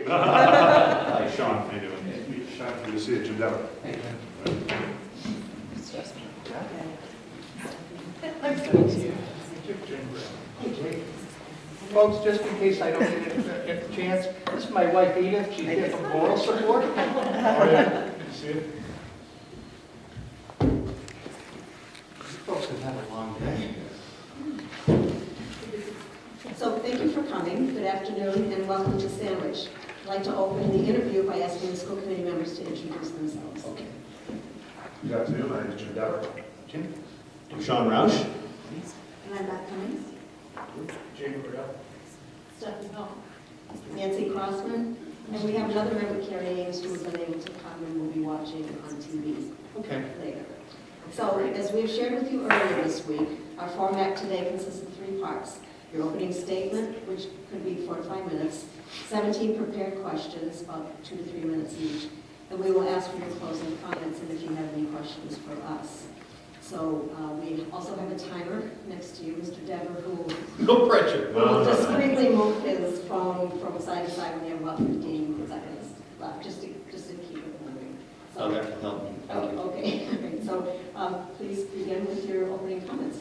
Hi, Sean. How you doing? Sean, good to see you, Jim Dever. Folks, just in case I don't get a chance, this is my wife Edith. She's here for moral support. Oh, yeah. Good to see you. Folks have had a long day. So thank you for coming. Good afternoon and welcome to Sandwich. I'd like to open the interview by asking the school committee members to introduce themselves. Okay. Good afternoon, my name is Jim Dever. Jim? I'm Sean Roush. And I'm Matt Cummings. Jim Burrell. Stephanie Hall. Nancy Crossman. And we have another member, Carrie Ames, who was unable to come and will be watching on TV Okay. later. So as we have shared with you earlier this week, our format today consists of 3 parts. Your opening statement, which could be 4 to 5 minutes, 17 prepared questions, about 2 to 3 minutes each, and we will ask for your closing comments and if you have any questions for us. So we also have a timer next to you, Mr. Dever, who No pressure. will discreetly move his phone from side to side when you have about 15 seconds left, just to keep it moving. So, Oh, that can help me. Thank you. okay. All right. So please begin with your opening comments.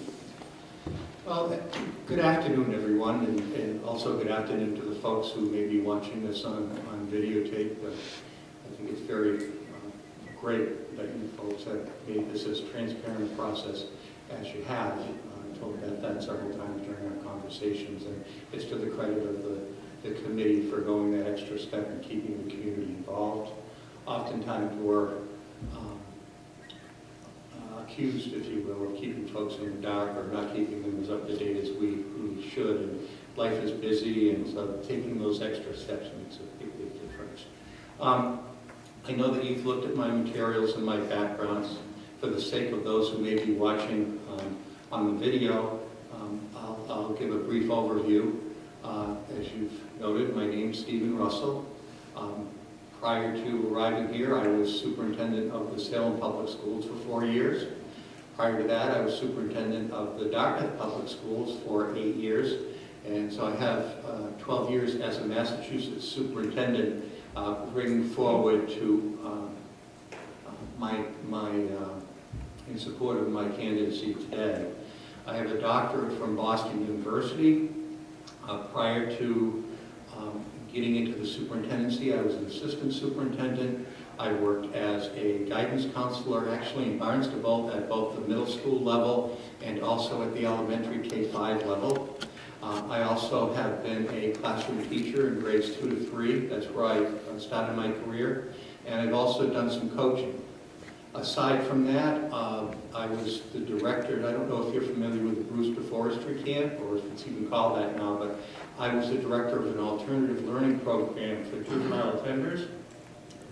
Well, good afternoon, everyone, and also good afternoon to the folks who may be watching this on videotape. I think it's very great that you folks have made this as transparent a process as you have. I told Beth that several times during our conversations, and it's to the credit of the committee for going that extra step and keeping the community involved. Oftentimes we're accused, if you will, of keeping folks in the dark or not keeping them as up to date as we should. And life is busy, and so taking those extra steps makes a big difference. I know that you've looked at my materials and my backgrounds. For the sake of those who may be watching on the video, I'll give a brief overview. As you've noted, my name's Stephen Russell. Prior to arriving here, I was superintendent of the Salem Public Schools for 4 years. Prior to that, I was superintendent of the Dartmouth Public Schools for 8 years. And so I have 12 years as a Massachusetts superintendent, bringing forward to in support of my candidacy today. I have a doctorate from Boston University. Prior to getting into the superintendency, I was an assistant superintendent. I worked as a guidance counselor, actually in Barnstable, at both the middle school level and also at the elementary K-5 level. I also have been a classroom teacher in grades 2 to 3. That's where I started my career. And I've also done some coaching. Aside from that, I was the director, and I don't know if you're familiar with the Brewster Forestry Camp, or if it's even called that now, but I was the director of an alternative learning program for juvenile offenders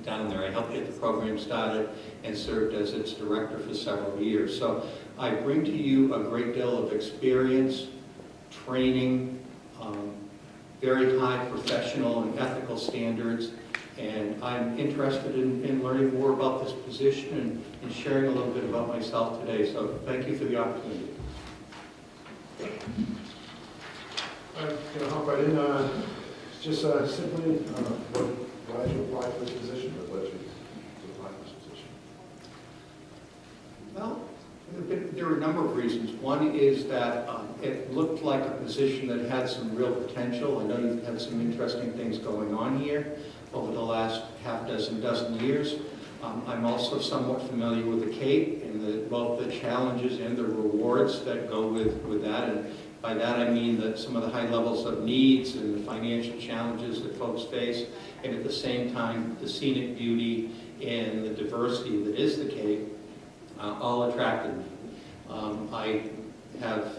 down there. I helped get the program started and served as its director for several years. So I bring to you a great deal of experience, training, very high professional and ethical standards, and I'm interested in learning more about this position and sharing a little bit about myself today. So thank you for the opportunity. I'm going to hop right in. Just simply, why did you apply for this position, or what led you to apply for this position? Well, there are a number of reasons. One is that it looked like a position that had some real potential. I know you've had some interesting things going on here over the last dozen years. I'm also somewhat familiar with the Cape and both the challenges and the rewards that go with that. And by that I mean that some of the high levels of needs and the financial challenges that folks face, and at the same time the scenic beauty and the diversity that is the Cape, all attracted me. I have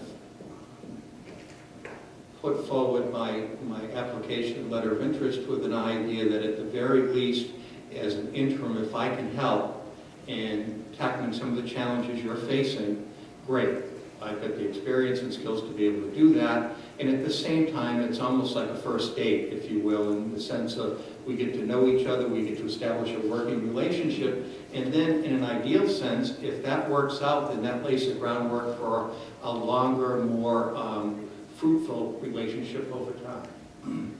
put forward my application letter of interest with an idea that at the very least, as an interim, if I can help in tackling some of the challenges you're facing, great. I've got the experience and skills to be able to do that. And at the same time, it's almost like a first date, if you will, in the sense of we get to know each other, we get to establish a working relationship, and then in an ideal sense, if that works out, then that lays the groundwork for a longer, more fruitful relationship over time.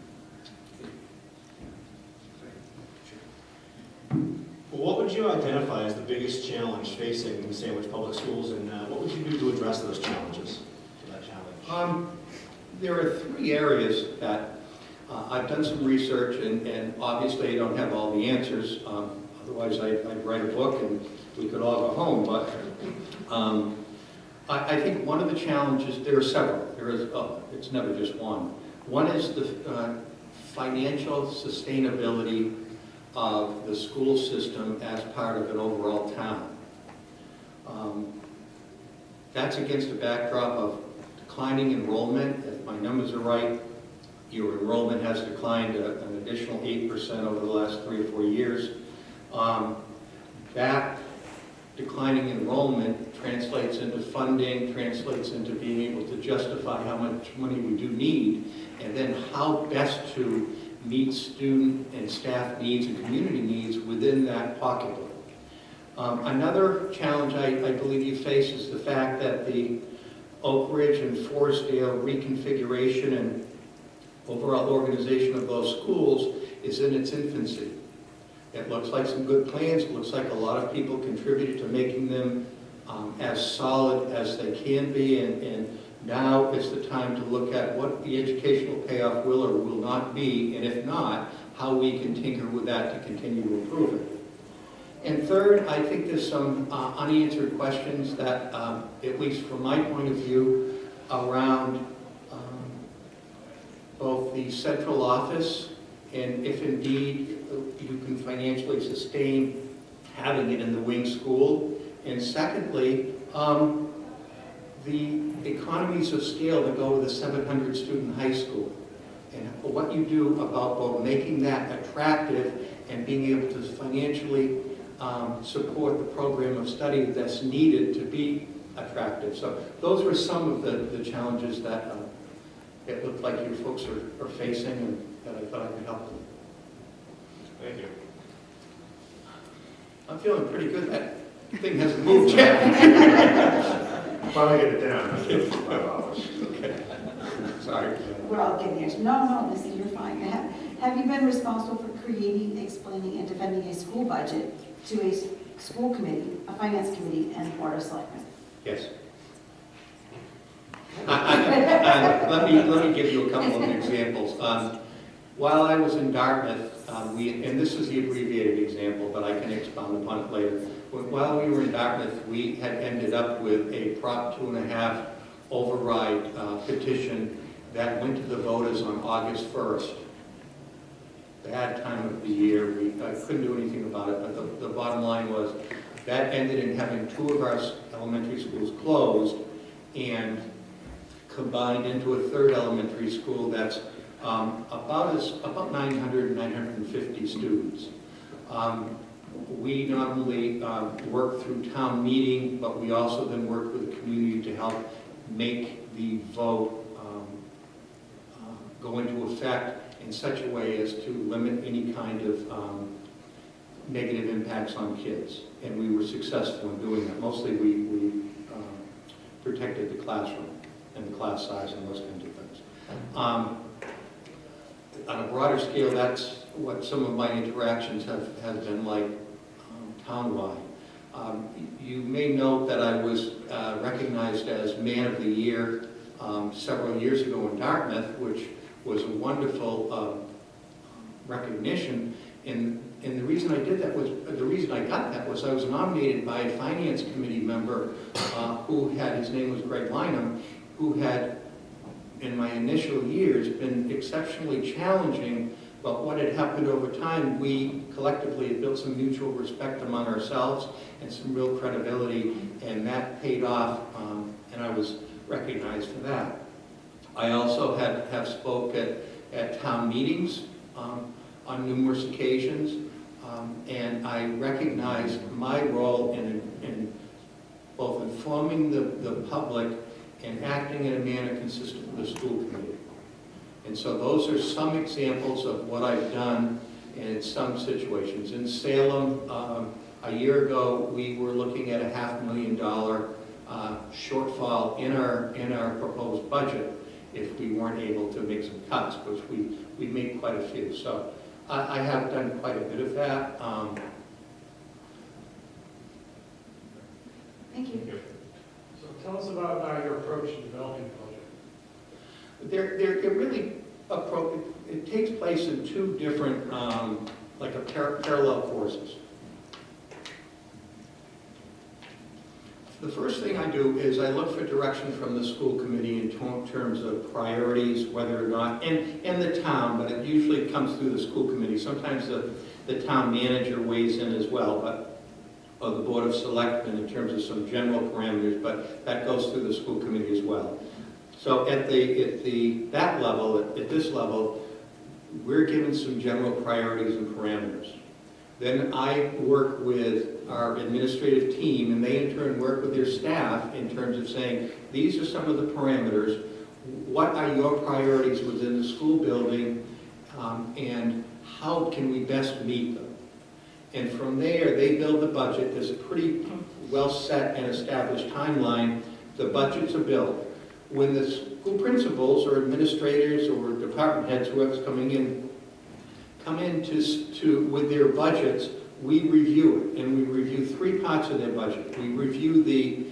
would you identify as the biggest challenge facing Sandwich Public Schools, and what would you do to address those challenges, to that challenge? There are three areas that I've done some research, and obviously I don't have all the answers. Otherwise, I'd write a book and we could all go home. But I think one of the challenges, there are several. It's never just one. One is the financial sustainability of the school system as part of an overall town. That's against a backdrop of declining enrollment. If my numbers are right, your enrollment has declined an additional 8% over the last 3 or 4 years. That declining enrollment translates into funding, translates into being able to justify how much money we do need, and then how best to meet student and staff needs and community needs within that pocketbook. Another challenge I believe you face is the fact that the Oak Ridge and Forestdale reconfiguration and overall organization of those schools is in its infancy. It looks like some good plans. It looks like a lot of people contributed to making them as solid as they can be, and now is the time to look at what the educational payoff will or will not be, and if not, how we can tinker with that to continue to improve it. And third, I think there's some unanswered questions that, at least from my point of view, around both the central office and if indeed you can financially sustain having it in the wing school. And secondly, the economies of scale that go with a 700-student high school, and what you do about both making that attractive and being able to financially support the program of study that's needed to be attractive. So those were some of the challenges that it looked like you folks are facing, and that I thought I could help them. Thank you. I'm feeling pretty good. That thing hasn't moved yet. Finally get it down, I'll give it 5 hours. Okay. Sorry. We're all getting there. No, listen, you're fine. Have you been responsible for creating, explaining, and defending a school budget to a school committee, a finance committee, and board of selectmen? Yes. Let me give you a couple of examples. While I was in Dartmouth, and this is the abbreviated example, but I can expound upon it later. While we were in Dartmouth, we had ended up with a Prop 2.5 override petition that went to the voters on August 1st. Bad time of the year. I couldn't do anything about it, but the bottom line was that ended in having 2 of our elementary schools closed and combined into a 3rd elementary school that's about 950 students. We not only work through town meeting, but we also then work with the community to help make the vote go into effect in such a way as to limit any kind of negative impacts on kids. And we were successful in doing that. Mostly we protected the classroom and the class size and those kinds of things. On a broader scale, that's what some of my interactions have been like town-wide. You may note that I was recognized as Man of the Year several years ago in Dartmouth, which was a wonderful recognition. And the reason I did that was, the reason I got that was I was nominated by a finance committee member his name was Greg Lynham, who had, in my initial years, been exceptionally challenging, but what had happened over time, we collectively had built some mutual respect among ourselves and some real credibility, and that paid off, and I was recognized for that. I also have spoke at town meetings on numerous occasions, and I recognize my role in both informing the public and acting in a manner consistent with the school committee. And so those are some examples of what I've done in some situations. In Salem, a year ago, we were looking at a $500,000 shortfall in our proposed budget if we weren't able to make some cuts, which we made quite a few. So I have done quite a bit of that. Thank you. So tell us about your approach to developing the budget. They're really, it takes place in two different, parallel courses. The first thing I do is I look for direction from the school committee in terms of priorities, whether or not, and the town, but it usually comes through the school committee. Sometimes the town manager weighs in as well, or the board of selectmen in terms of some general parameters, but that goes through the school committee as well. So at this level, we're given some general priorities and parameters. Then I work with our administrative team, and they in turn work with their staff in terms of saying, these are some of the parameters. What are your priorities within the school building, and how can we best meet them? And from there, they build the budget. There's a pretty well set and established timeline. The budgets are built. When the school principals or administrators or department heads, whoever's coming in, come in with their budgets, we review it, and we review three parts of their budget. We review the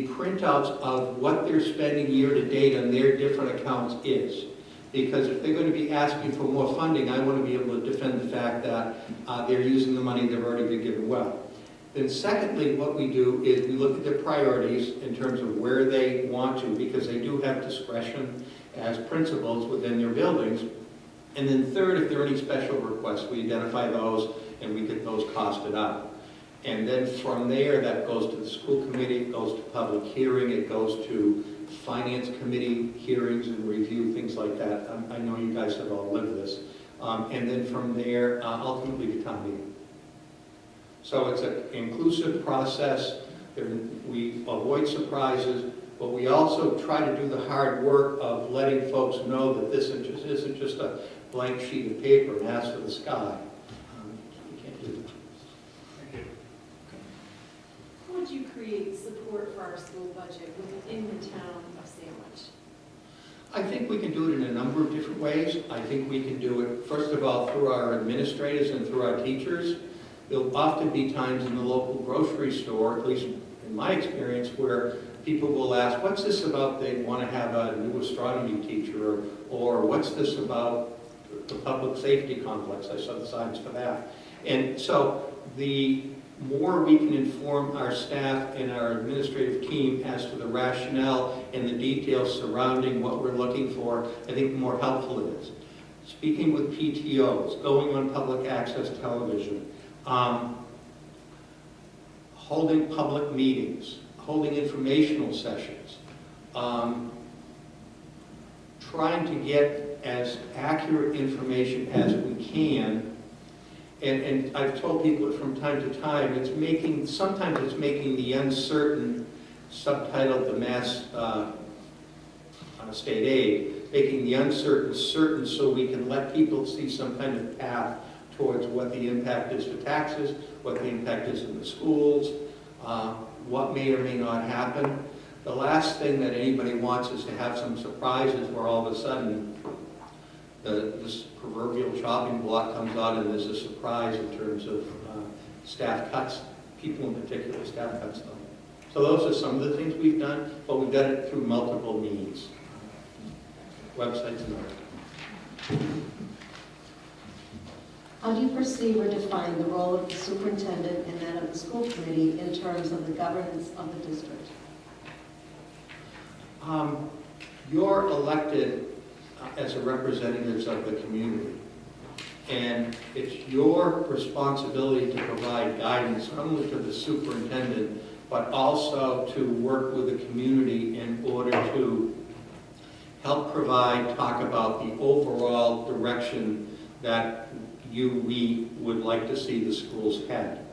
printouts of what they're spending year to date on their different accounts is. Because if they're going to be asking for more funding, I want to be able to defend the fact that they're using the money they've already been given well. Then secondly, what we do is we look at their priorities in terms of where they want to, because they do have discretion as principals within their buildings. And then third, if there are any special requests, we identify those and we get those costed out. And then from there, that goes to the school committee, it goes to public hearing, it goes to finance committee hearings and review, things like that. I know you guys have all lived this. And then from there, ultimately the town meeting. So it's an inclusive process. We avoid surprises, but we also try to do the hard work of letting folks know that this isn't just a blank sheet of paper and ask for the sky. We can't do that. Thank you. How would you create support for our school budget within the town of Sandwich? I think we can do it in a number of different ways. I think we can do it, first of all, through our administrators and through our teachers. There'll often be times in the local grocery store, at least in my experience, where people will ask, what's this about? They want to have a new astronomy teacher, or what's this about the public safety complex? I saw the signs for that. And so the more we can inform our staff and our administrative team as to the rationale and the details surrounding what we're looking for, I think the more helpful it is. Speaking with PTOs, going on public access television, holding public meetings, holding informational sessions, trying to get as accurate information as we can. And I've told people from time to time, sometimes it's making the uncertain, subtitled the mass state aid, making the uncertain certain so we can let people see some kind of path towards what the impact is for taxes, what the impact is in the schools, what may or may not happen. The last thing that anybody wants is to have some surprises where all of a sudden this proverbial chopping block comes out and there's a surprise in terms of staff cuts, people in particular, staff cuts them. So those are some of the things we've done, but we've done it through multiple means. Websites and all. How do you perceive or define the role of the superintendent and that of the school committee in terms of the governance of the district? You're elected as a representatives of the community. And it's your responsibility to provide guidance, not only to the superintendent, but also to work with the community in order to help talk about the overall direction that we would like to see the schools head.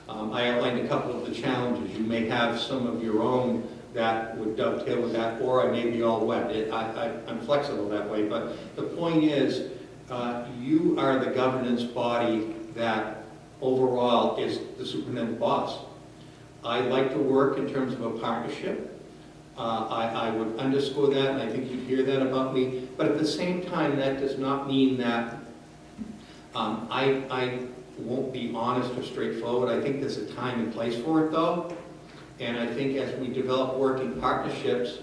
I outlined a couple of the challenges. You may have some of your own that would dovetail with that, or I may be all wet. I'm flexible that way, but the point is, you are the governance body that overall is the superintendent boss. I like to work in terms of a partnership. I would underscore that, and I think you hear that about me, but at the same time, that does not mean that I won't be honest or straightforward. I think there's a time and place for it, though. And I think as we develop working partnerships,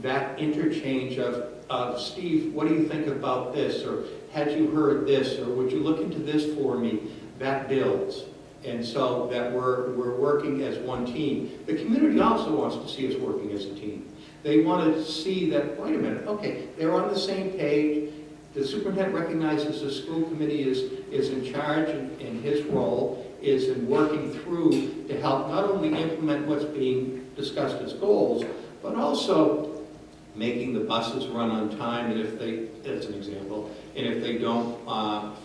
that interchange of Steve, what do you think about this? Or had you heard this? Or would you look into this for me? That builds. And so that we're working as one team. The community also wants to see us working as a team. They want to see that, wait a minute, okay, they're on the same page. The superintendent recognizes the school committee is in charge, and his role is in working through to help not only implement what's being discussed as goals, but also making the buses run on time, and if they, as an example, and if they don't,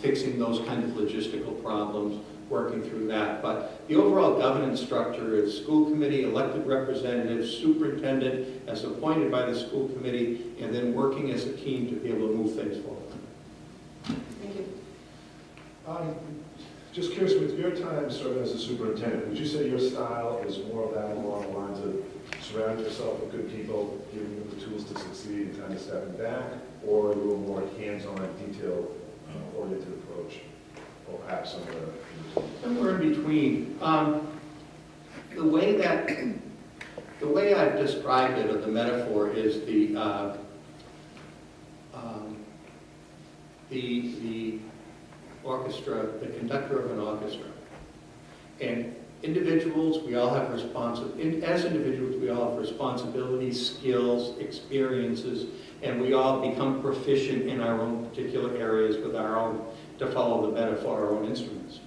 fixing those kind of logistical problems, working through that. But the overall governance structure is school committee, elected representatives, superintendent as appointed by the school committee, and then working as a team to be able to move things forward. Thank you. Just curious, with your time serving as a superintendent, would you say your style is more of that along the lines of surround yourself with good people, giving them the tools to succeed and kind of stepping back, or a little more hands-on, detail-oriented approach, or perhaps Somewhere in between. The way I've described it, or the metaphor, is the orchestra, the conductor of an orchestra. And individuals, we all have as individuals, we all have responsibilities, skills, experiences, and we all become proficient in our own particular areas with our own, to follow the metaphor, our own instruments.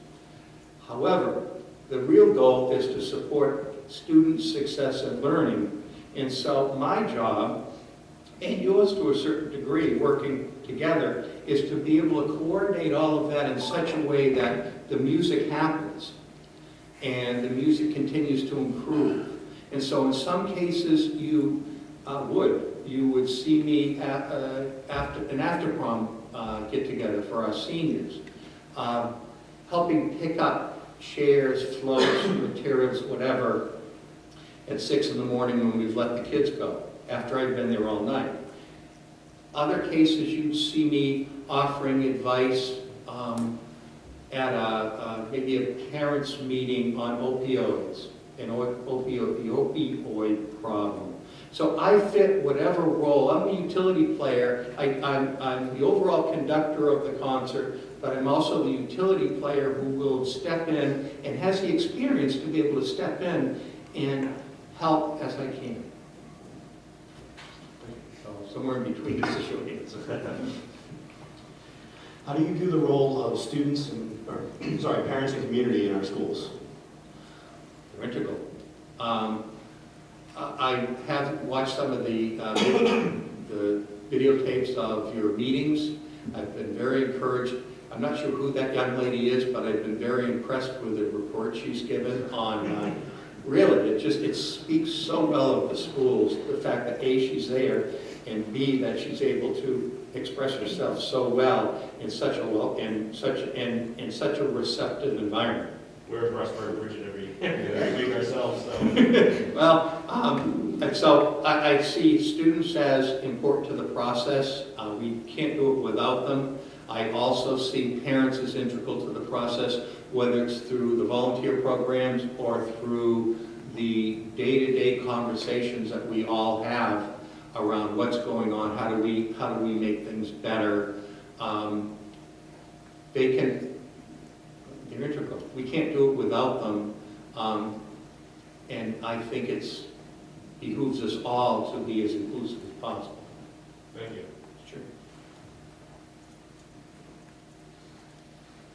However, the real goal is to support student success and learning. And so my job, and yours to a certain degree, working together, is to be able to coordinate all of that in such a way that the music happens and the music continues to improve. And so in some cases you would see me at an after-prom get-together for our seniors, helping pick up chairs, floats, materials, whatever, at 6 in the morning when we've let the kids go, after I've been there all night. Other cases, you'd see me offering advice at maybe a parents' meeting on opioids and the opioid problem. So I fit whatever role. I'm a utility player. I'm the overall conductor of the concert, but I'm also the utility player who will step in and has the experience to be able to step in and help as I can. So somewhere in between is the short answer. How do you view the role of students parents and community in our schools? They're integral. I have watched some of the videotapes of your meetings. I've been very encouraged. I'm not sure who that young lady is, but I've been very impressed with the report she's given on, really, it speaks so well of the schools, the fact that A, she's there, and B, that she's able to express herself so well in such a receptive environment. We're at Russell Bridget every week ourselves, so. Well, and so I see students as important to the process. We can't do it without them. I also see parents as integral to the process, whether it's through the volunteer programs or through the day-to-day conversations that we all have around what's going on, how do we make things better. They're integral. We can't do it without them. And I think it behooves us all to be as inclusive as possible. Thank you. Sure.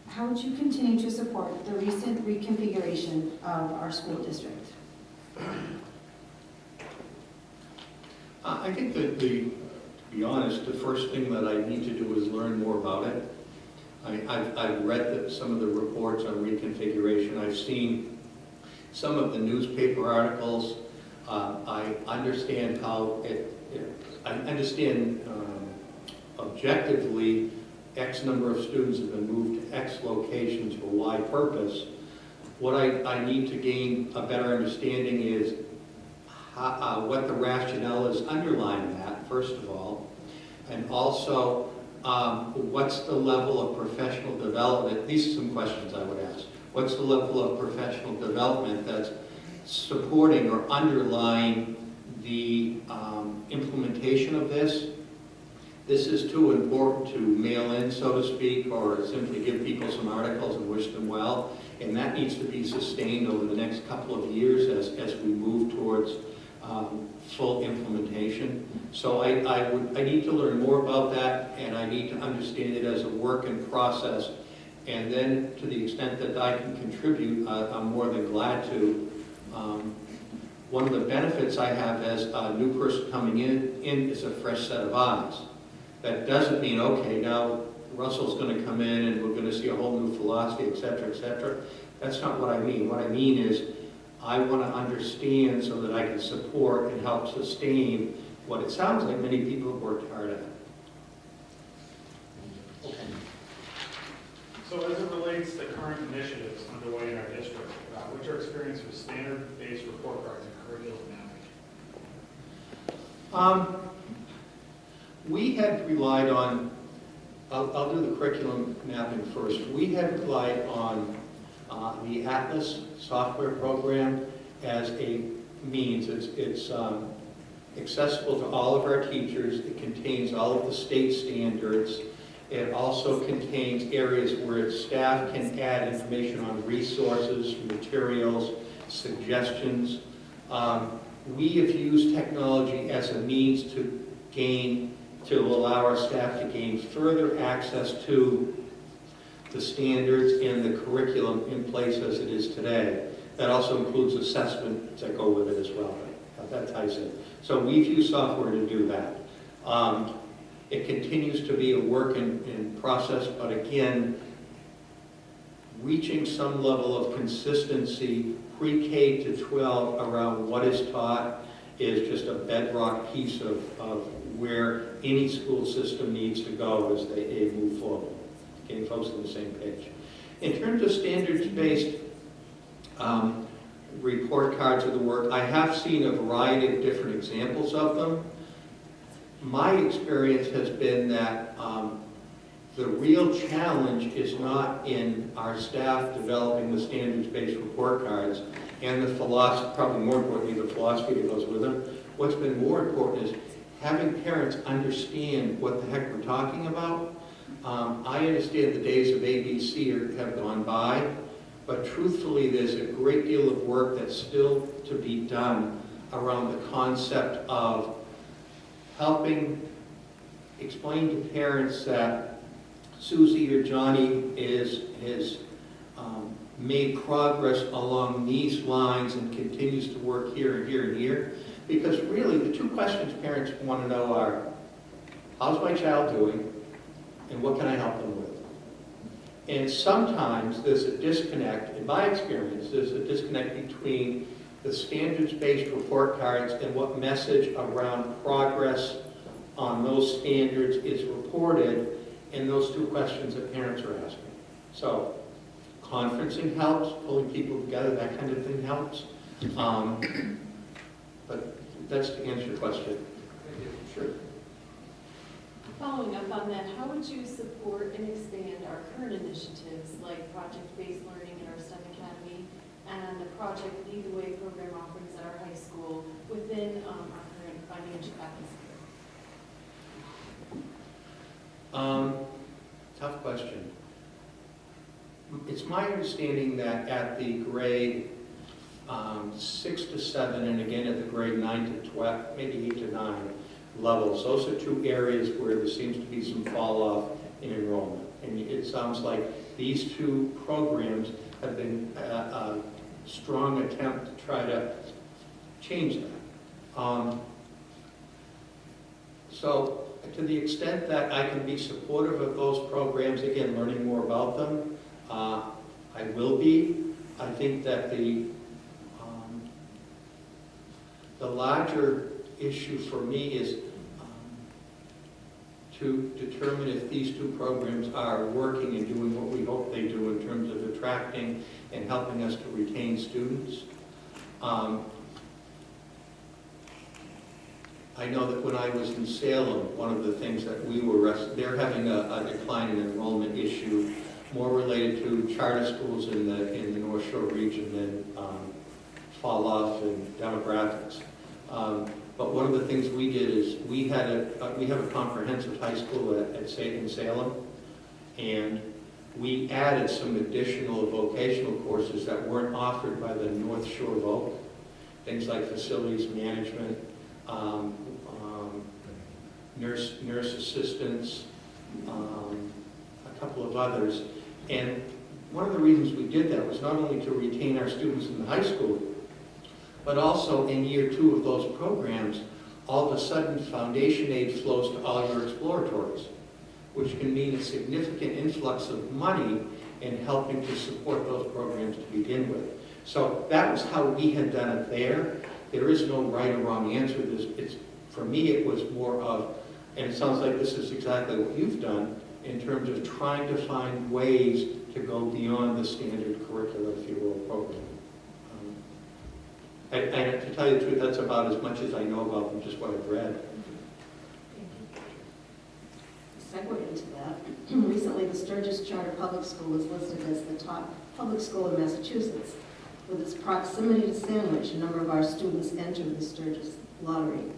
How would you continue to support the recent reconfiguration of our school district? I think that to be honest, the first thing that I need to do is learn more about it. I've read some of the reports on reconfiguration. I've seen some of the newspaper articles. I understand objectively X number of students have been moved to X locations for Y purpose. What I need to gain a better understanding is what the rationale is underlying that, first of all, and also what's the level of professional development. These are some questions I would ask. What's the level of professional development that's supporting or underlying the implementation of this. This is too important to mail in, so to speak, or simply give people some articles and wish them well. And that needs to be sustained over the next couple of years as we move towards full implementation. So I need to learn more about that, and I need to understand it as a work in process. And then, to the extent that I can contribute, I'm more than glad to. One of the benefits I have as a new person coming in is a fresh set of eyes. That doesn't mean, okay, now Russell's going to come in and we're going to see a whole new philosophy, et cetera, et cetera. That's not what I mean. What I mean is I want to understand so that I can support and help sustain what it sounds like many people have worked hard at. Okay. So as it relates to current initiatives underway in our district, what's your experience with standard-based report cards and curriculum mapping? We had relied on, I'll do the curriculum mapping first. We had relied on the Atlas software program as a means. It's accessible to all of our teachers. It contains all of the state standards. It also contains areas where staff can add information on resources, materials, suggestions. We have used technology as a means to allow our staff to gain further access to the standards and the curriculum in place as it is today. That also includes assessments that go with it as well. That ties in. So we've used software to do that. It continues to be a work in process, but again, reaching some level of consistency pre-K to 12 around what is taught is just a bedrock piece of where any school system needs to go as they move forward, getting folks on the same page. In terms of standards-based report cards of the work, I have seen a variety of different examples of them. My experience has been that the real challenge is not in our staff developing the standards-based report cards and the philosophy, probably more importantly, the philosophy that goes with them. What's been more important is having parents understand what the heck we're talking about. I understand the days of ABC have gone by, but truthfully, there's a great deal of work that's still to be done around the concept of helping explain to parents that Susie or Johnny is made progress along these lines and continues to work here and here and here. Because really, the two questions parents want to know are, how's my child doing, and what can I help them with? And sometimes there's a disconnect, in my experience, there's a disconnect between the standards-based report cards and what message around progress on those standards is reported in those two questions that parents are asking. So, conferencing helps, pulling people together, that kind of thing helps. But that's to answer your question. Thank you. Sure. Following up on that, how would you support and expand our current initiatives like project-based learning in our STEM Academy and the Project Lead the Way program offerings at our high school within our current financial atmosphere? Tough question. It's my understanding that at the grade 6 to 7, and again at the grade 9 to 12, maybe 8 to 9 levels, those are two areas where there seems to be some fall off in enrollment. And it sounds like these two programs have been a strong attempt to try to change that. So to the extent that I can be supportive of those programs, again, learning more about them, I will be. I think that the larger issue for me is to determine if these two programs are working and doing what we hope they do in terms of attracting and helping us to retain students. I know that when I was in Salem, one of the things that we were, they're having a decline in enrollment issue more related to charter schools in the North Shore region than fall off in demographics. But one of the things we did is we have a comprehensive high school in Salem, and we added some additional vocational courses that weren't offered by the North Shore Voc. Things like facilities management, nurse assistants, a couple of others. And one of the reasons we did that was not only to retain our students in the high school, but also in year 2 of those programs, all of a sudden foundation aid flows to all your exploratories, which can mean a significant influx of money in helping to support those programs to begin with. So that was how we had done it there. There is no right or wrong answer. For me, it was more of, and it sounds like this is exactly what you've done, in terms of trying to find ways to go beyond the standard curricular, if you will, program. And to tell you the truth, that's about as much as I know about them, just what I've read. Segue into that, recently the Sturgis Charter Public School was listed as the top public school in Massachusetts. With its proximity to Sandwich, a number of our students entered the Sturgis lottery.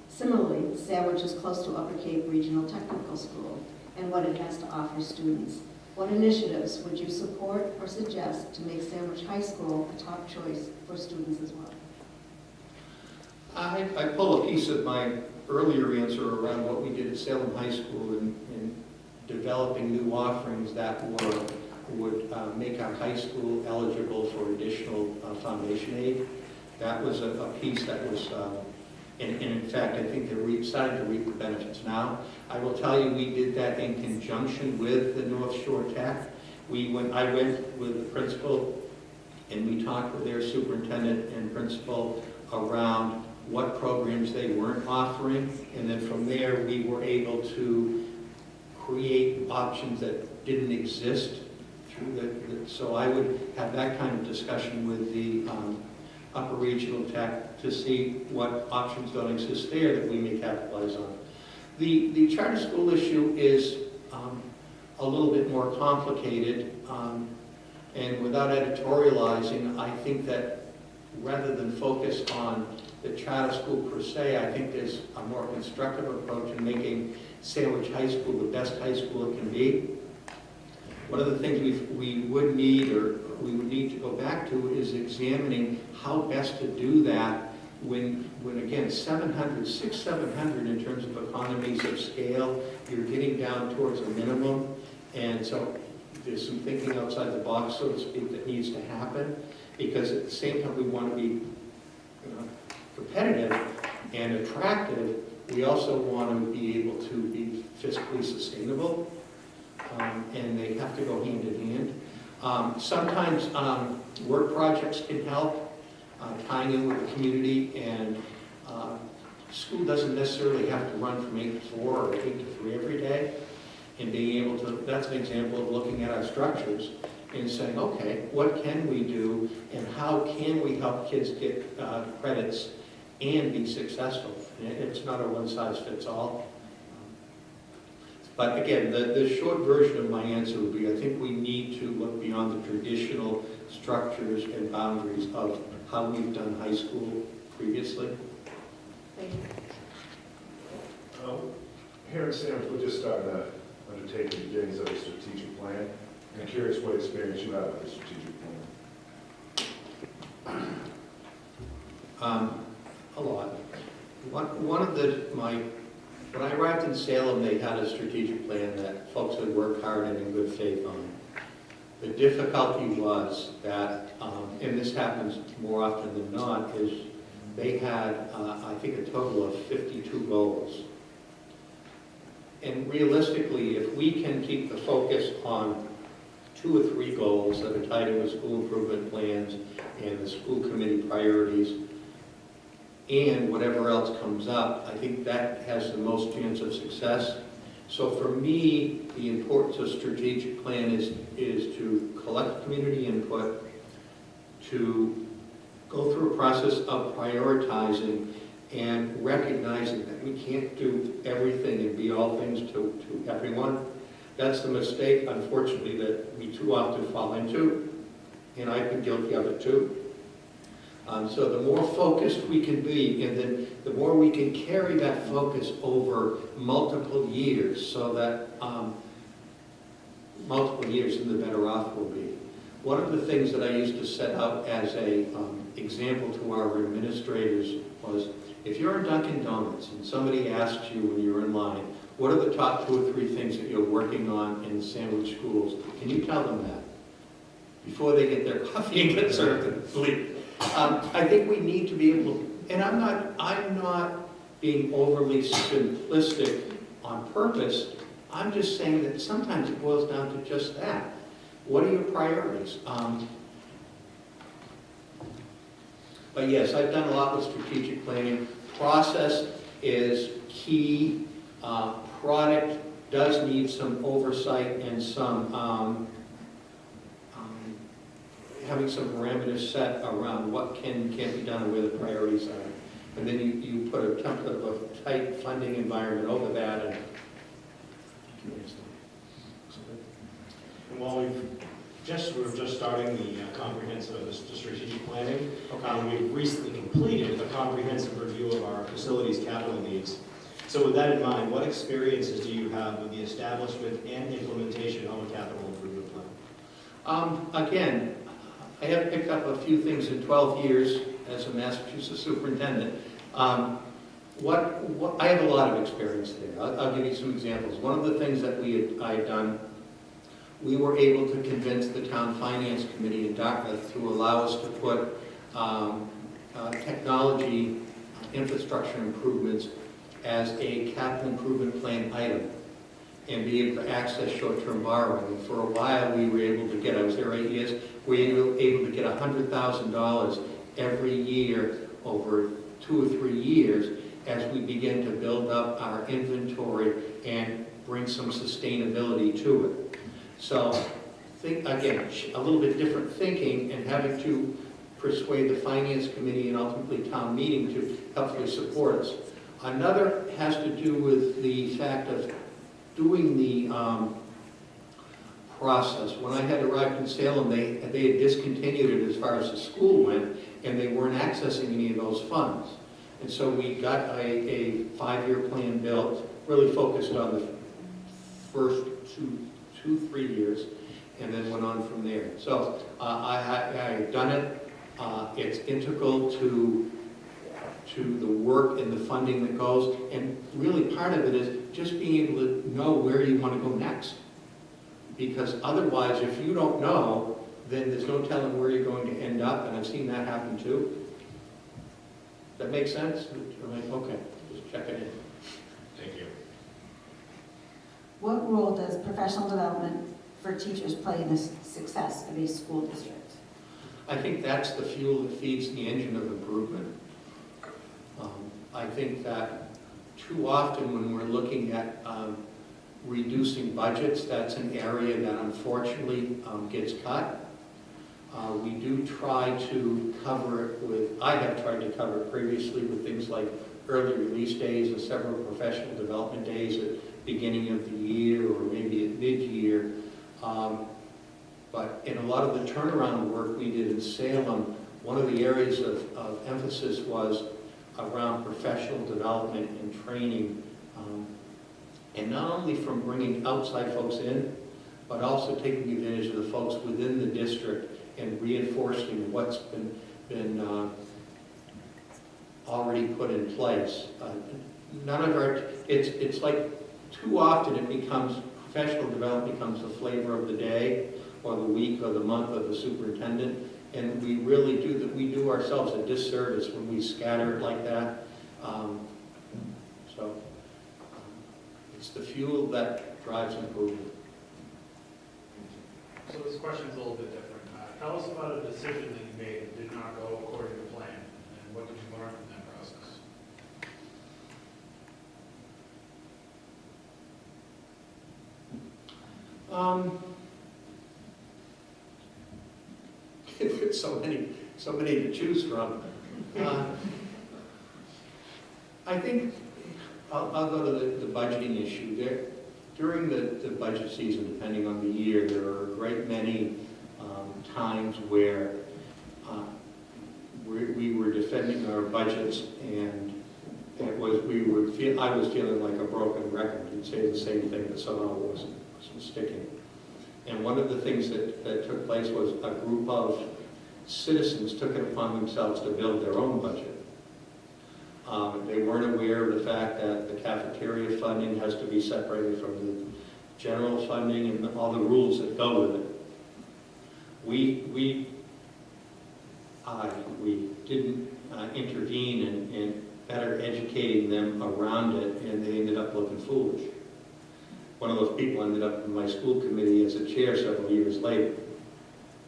Similarly, Sandwich is close to Upper Cape Regional Technical School and what it has to offer students. What initiatives would you support or suggest to make Sandwich High School a top choice for students as well? I pull a piece of my earlier answer around what we did at Salem High School in developing new offerings that would make our high school eligible for additional foundation aid. That was a piece that was, and in fact, I think they're starting to reap the benefits now. I will tell you, we did that in conjunction with the North Shore Tech. I went with the principal, and we talked with their superintendent and principal around what programs they weren't offering, and then from there we were able to create options that didn't exist through so I would have that kind of discussion with the upper regional tech to see what options don't exist there that we may capitalize on. The charter school issue is a little bit more complicated, and without editorializing, I think that rather than focus on the charter school per se, I think there's a more constructive approach in making Sandwich High School the best high school it can be. One of the things we would need to go back to is examining how best to do that when again, 700 in terms of economies of scale, you're getting down towards a minimum, and so there's some thinking outside the box, so to speak, that needs to happen, because at the same time we want to be competitive and attractive, we also want to be able to be fiscally sustainable, and they have to go hand in hand. Sometimes work projects can help, tying in with the community, and school doesn't necessarily have to run from 8 to 4 or 8 to 3 every day, and being able to, that's an example of looking at our structures and saying, okay, what can we do, and how can we help kids get credits and be successful? It's not a one-size-fits-all. But again, the short version of my answer would be, I think we need to look beyond the traditional structures and boundaries of how we've done high school previously. Thank you. Here at Sandwich, we're just starting to undertake the beginnings of a strategic plan. I'm curious what experience you have with the strategic plan. A lot. One of when I arrived in Salem, they had a strategic plan that folks had worked hard and in good faith on. The difficulty was that, and this happens more often than not, is they had, I think, a total of 52 goals. And realistically, if we can keep the focus on 2 or 3 goals that are tied in with school improvement plans and the school committee priorities, and whatever else comes up, I think that has the most chance of success. So for me, the importance of strategic plan is to collect community input, to go through a process of prioritizing and recognizing that we can't do everything and be all things to everyone. That's the mistake, unfortunately, that we too often fall into, and I've been guilty of it too. So the more focused we can be, and then the more we can carry that focus over multiple years, so that multiple years, and the better off we'll be. One of the things that I used to set out as a example to our administrators was, if you're in Dunkin' Donuts and somebody asks you when you're in line, what are the top 2 or 3 things that you're working on in the sandwich schools? Can you tell them that before they get their coffee and get served and leave? I think we need to be able to, and I'm not being overly simplistic on purpose. I'm just saying that sometimes it boils down to just that. What are your priorities? But yes, I've done a lot with strategic planning. Process is key. Product does need some oversight and some having some parameters set around what can and can't be done and where the priorities are. And then you put a template of a tight funding environment over that. And while we're just starting the comprehensive, the strategic planning, we've recently completed a comprehensive review of our facilities capital needs. So with that in mind, what experiences do you have with the establishment and implementation of a capital improvement plan? Again, I have picked up a few things in 12 years as a Massachusetts superintendent. I have a lot of experience there. I'll give you some examples. One of the things that I had done, we were able to convince the town finance committee in Dartmouth to allow us to put technology infrastructure improvements as a capital improvement plan item and be able to access short-term borrowing. And for a while, we were able to get, I was there 8 years, we were able to get $100,000 every year over 2 or 3 years as we begin to build up our inventory and bring some sustainability to it. So, think again, a little bit different thinking and having to persuade the finance committee and ultimately town meeting to helpfully support us. Another has to do with the fact of doing the process. When I had arrived in Salem, they had discontinued it as far as the school went, and they weren't accessing any of those funds. And so we got a 5-year plan built, really focused on the first 3 years, and then went on from there. So I've done it. It's integral to the work and the funding that goes, and really part of it is just being able to know where you want to go next. Because otherwise, if you don't know, then there's no telling where you're going to end up, and I've seen that happen too. Does that make sense? Okay, just check it in. Thank you. What role does professional development for teachers play in the success of a school district? I think that's the fuel that feeds the engine of improvement. I think that too often when we're looking at reducing budgets, that's an area that unfortunately gets cut. We do try to cover it with, I have tried to cover it previously with things like early release days and several professional development days at beginning of the year or maybe at mid-year. But in a lot of the turnaround work we did in Salem, one of the areas of emphasis was around professional development and training. And not only from bringing outside folks in, but also taking advantage of the folks within the district and reinforcing what's been already put in place. None of our, it's like too often it becomes, professional development becomes the flavor of the day or the week or the month of the superintendent. And we really do ourselves a disservice when we scatter it like that. It's the fuel that drives improvement. So this question is a little bit different. Tell us about a decision that you made that did not go according to plan, and what did you learn from that process? There's so many to choose from. I think I'll go to the budgeting issue. During the budget season, depending on the year, there are a great many times where we were defending our budgets, and it was, I was feeling like a broken record. You'd say the same thing, but somehow it wasn't sticking. And one of the things that took place was a group of citizens took it upon themselves to build their own budget. They weren't aware of the fact that the cafeteria funding has to be separated from the general funding and all the rules that go with it. We didn't intervene in better educating them around it, and they ended up looking foolish. One of those people ended up in my school committee as a chair several years later.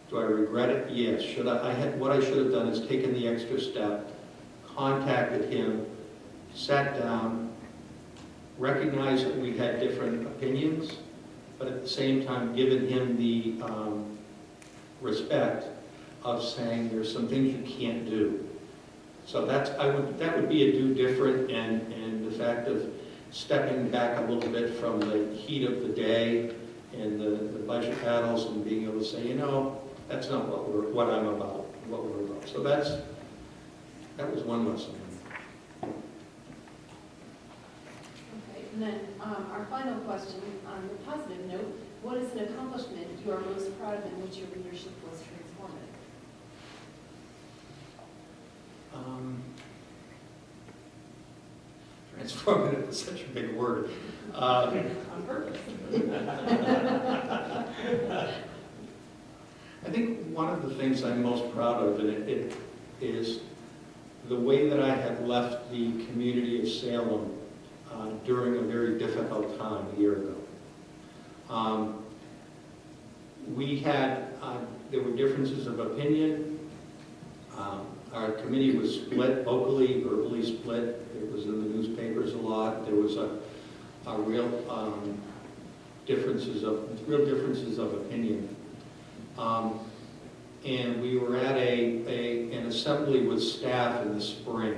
Do I regret it? Yes. What I should have done is taken the extra step, contacted him, sat down, recognized that we had different opinions, but at the same time given him the respect of saying there's some things you can't do. So that would be a do different, and the fact of stepping back a little bit from the heat of the day and the budget battles and being able to say, you know, that's not what I'm about, what we're about. So that was one lesson. Okay, and then our final question, on the positive note, what is an accomplishment you are most proud of in which your leadership was transformative? Transformative is such a big word. On purpose. I think one of the things I'm most proud of it is the way that I had left the community of Salem during a very difficult time a year ago. There were differences of opinion. Our committee was split, vocally, verbally split. It was in the newspapers a lot. There was a real differences of opinion. And we were at an assembly with staff in the spring.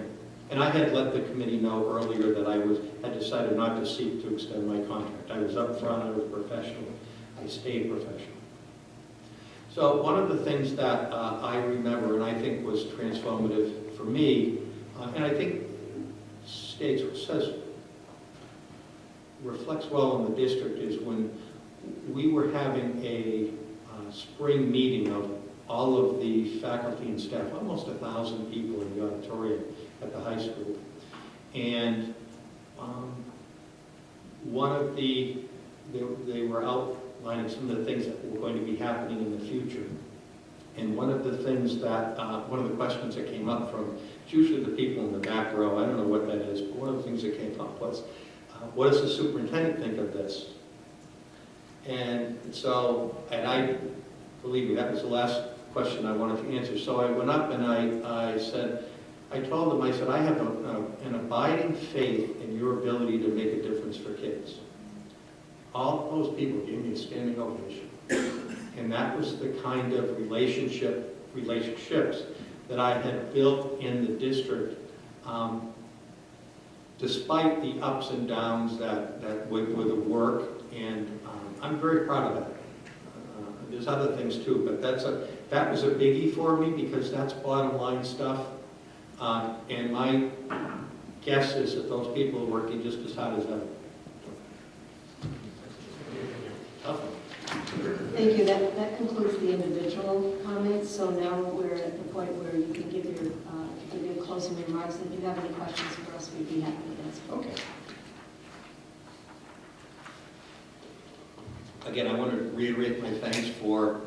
And I had let the committee know earlier that I had decided not to seek to extend my contract. I was up front, I was professional, I stayed professional. So one of the things that I remember and I think was transformative for me, and I think reflects well on the district, is when we were having a spring meeting of all of the faculty and staff, almost 1,000 people in the auditorium at the high school. And they were outlining some of the things that were going to be happening in the future. And one of the things that, one of the questions that came up from, it's usually the people in the back row, I don't know what that is, but one of the things that came up was, what does the superintendent think of this? And I believe me, that was the last question I wanted to answer. So I went up and I told them, I said, I have an abiding faith in your ability to make a difference for kids. All those people gave me a standing ovation. And that was the kind of relationships that I had built in the district, despite the ups and downs that with the work, and I'm very proud of that. There's other things too, but that was a biggie for me because that's bottom line stuff. And my guess is that those people are working just as hard as ever. Thank you. That concludes the individual comments. So now we're at the point where you can give your closing remarks. And if you have any questions for us, we'd be happy to answer. Okay. Again, I want to reiterate my thanks for,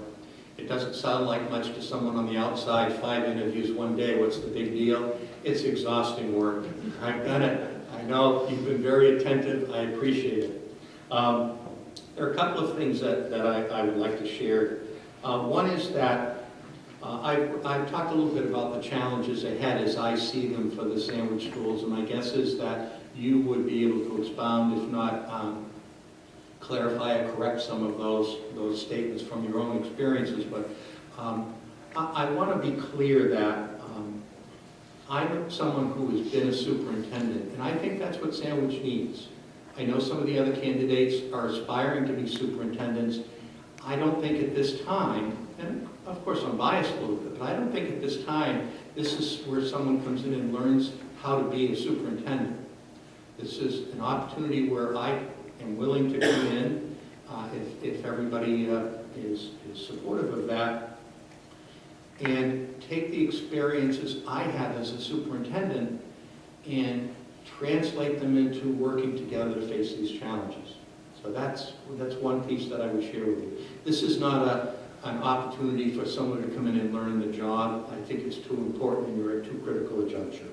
it doesn't sound like much to someone on the outside, 5 interviews one day, what's the big deal? It's exhausting work. I've done it. I know you've been very attentive. I appreciate it. There are a couple of things that I would like to share. One is that I've talked a little bit about the challenges ahead as I see them for the sandwich schools, and my guess is that you would be able to expound, if not clarify or correct some of those statements from your own experiences. But I want to be clear that I'm someone who has been a superintendent, and I think that's what Sandwich needs. I know some of the other candidates are aspiring to be superintendents. I don't think at this time, and of of course, I'm biased a little bit, but I don't think at this time, this is where someone comes in and learns how to be a superintendent. This is an opportunity where I am willing to come in, if everybody is supportive of that, and take the experiences I had as a superintendent and translate them into working together to face these challenges. So that's one piece that I would share with you. This is not an opportunity for someone to come in and learn the job. I think it's too important and you're at too critical a juncture.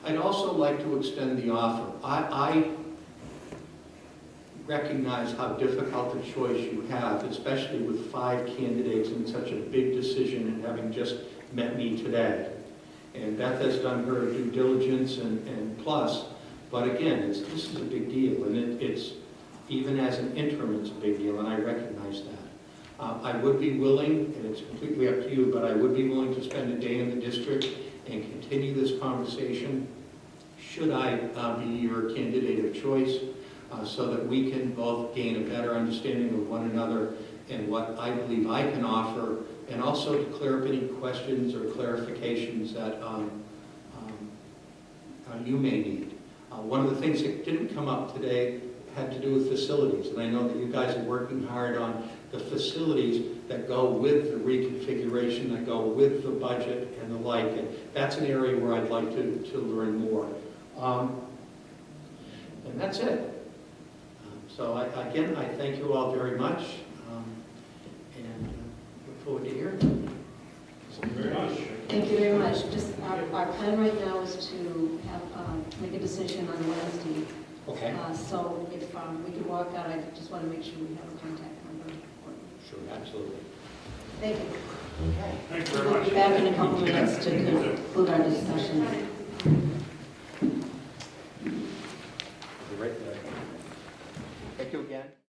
I'd also like to extend the offer. I recognize how difficult a choice you have, especially with 5 candidates in such a big decision and having just met me today. And Beth has done her due diligence and plus, but again, this is a big deal, and it's even as an interim, it's a big deal, and I recognize that. I would be willing, and it's completely up to you, but I would be willing to spend a day in the district and continue this conversation, should I be your candidate of choice, so that we can both gain a better understanding of one another and what I believe I can offer, and also to clear up any questions or clarifications that you may need. One of the things that didn't come up today had to do with facilities, and I know that you guys are working hard on the facilities that go with the reconfiguration, that go with the budget and the like, and that's an area where I'd like to learn more. And that's it. So again, I thank you all very much, and look forward to hearing from you. Thank you very much. Thank you very much. Just, our plan right now is to have, make a decision on Wednesday. Okay. So if we could walk out, I just want to make sure we have a contact number. Sure, absolutely. Thank you. Okay. Thank you very We'll much. be back in a couple minutes to conclude our discussion. You're right there. Thank you again.